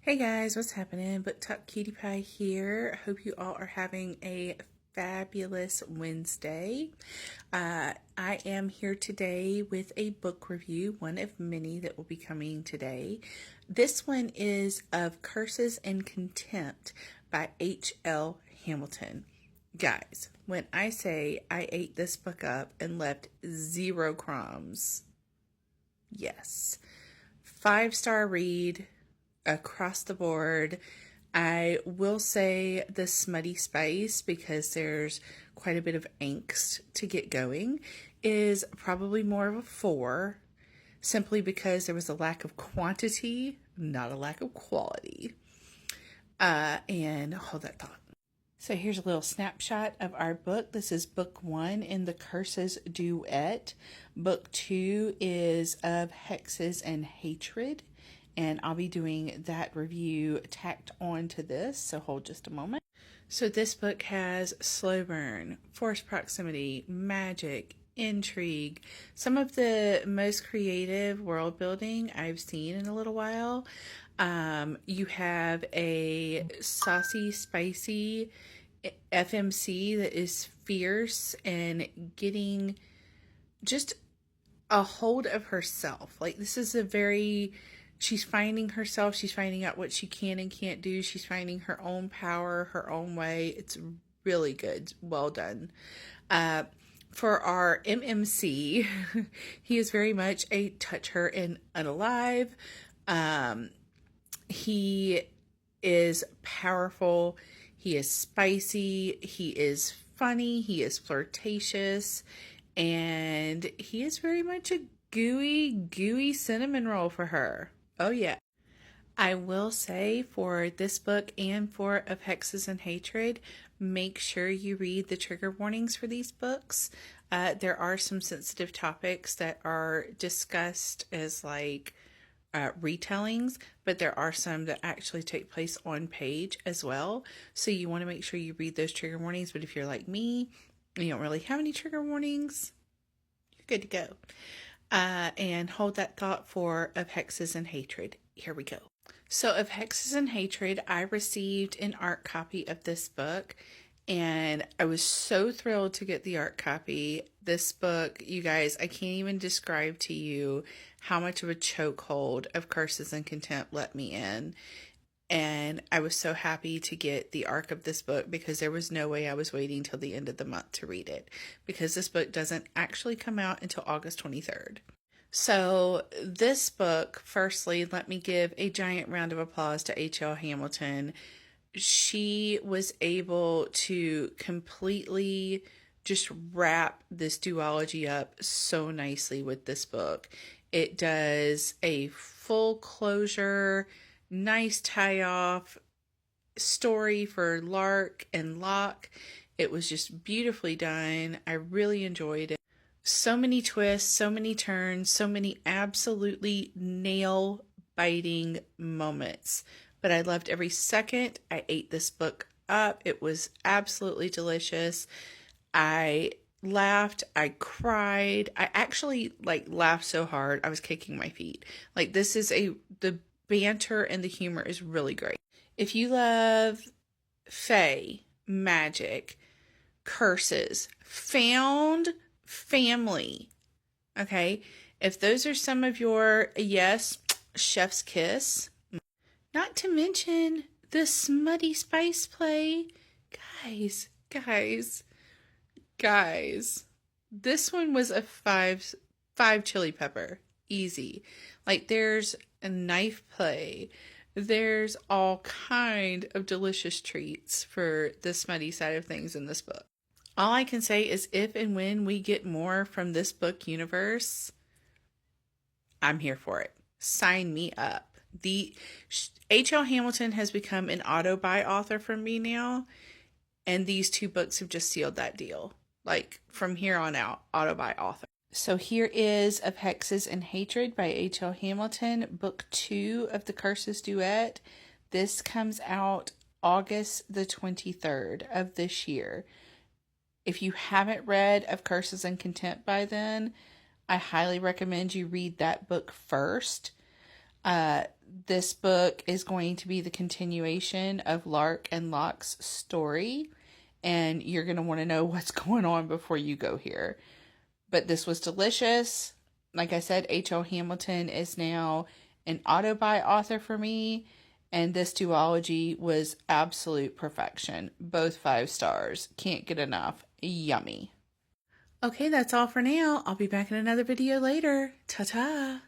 Hey guys, what's happening? Book Talk Cutie Pie here. Hope you all are having a fabulous Wednesday. I am here today with a book review, one of many that will be coming today. This one is of Curses and Contempt by H.L. Hamilton. Guys, when I say I ate this book up and left zero crumbs, yes. 5-star read across the board. I will say the smutty spice, because there's quite a bit of angst to get going, is probably more of a 4, simply because there was a lack of quantity, not a lack of quality. And hold that thought. So here's a little snapshot of our book. This is book 1 in the Curses duet. Book 2 is of Hexes and Hatred, and I'll be doing that review tacked on to this, so hold just a moment. So this book has slow burn, forced proximity, magic, intrigue, some of the most creative world building I've seen in a little while. You have a saucy, spicy FMC that is fierce and getting just a hold of herself. Like, this is she's finding herself. She's finding out what she can and can't do. She's finding her own power, her own way. It's really good. Well done. For our MMC, he is very much a touch her and unalive. He is powerful. He is spicy. He is funny. He is flirtatious. And he is very much a gooey cinnamon roll for her. Oh, yeah. I will say, for this book and for Of Hexes and Hatred, make sure you read the trigger warnings for these books. There are some sensitive topics that are discussed as retellings, but there are some that actually take place on page as well. So you want to make sure you read those trigger warnings. But if you're like me, you don't really have any trigger warnings, you're good to go. And hold that thought for Of Hexes and Hatred. Here we go. So Of Hexes and Hatred, I received an art copy of this book, and I was so thrilled to get the art copy. This book, you guys, I can't even describe to you how much of a chokehold of Curses and Contempt let me in. And I was so happy to get the arc of this book, because there was no way I was waiting till the end of the month to read it, because this book doesn't actually come out until August 23rd. So this book, firstly, let me give a giant round of applause to H.L. Hamilton. She was able to completely just wrap this duology up so nicely with this book. It does a full closure, nice tie-off story for Lark and Locke. It was just beautifully done. I really enjoyed it. So many twists, so many turns, so many absolutely nail-biting moments. But I loved every second. I ate this book up. It was absolutely delicious. I laughed. I cried. I actually laughed so hard I was kicking my feet. The banter and the humor is really great. If you love fae, magic, curses, found family, okay? If those are some of your, yes, chef's kiss. Not to mention the smutty spice play. Guys. This one was a five chili pepper. Easy. There's a knife play. There's all kind of delicious treats for the smutty side of things in this book. All I can say is, if and when we get more from this book universe, I'm here for it. Sign me up. The H.L. Hamilton has become an auto-buy author for me now, and these 2 books have just sealed that deal. From here on out, auto-buy author. So here is Of Hexes and Hatred by H.L. Hamilton, book 2 of the Curses duet. This comes out August the 23rd of this year. If you haven't read Of Curses and Contempt by then, I highly recommend you read that book first. This book is going to be the continuation of Lark and Locke's story, and you're going to want to know what's going on before you go here. But this was delicious. Like I said, H.L. Hamilton is now an auto-buy author for me, and this duology was absolute perfection. Both 5 stars. Can't get enough. Yummy. Okay, that's all for now. I'll be back in another video later. Ta-ta!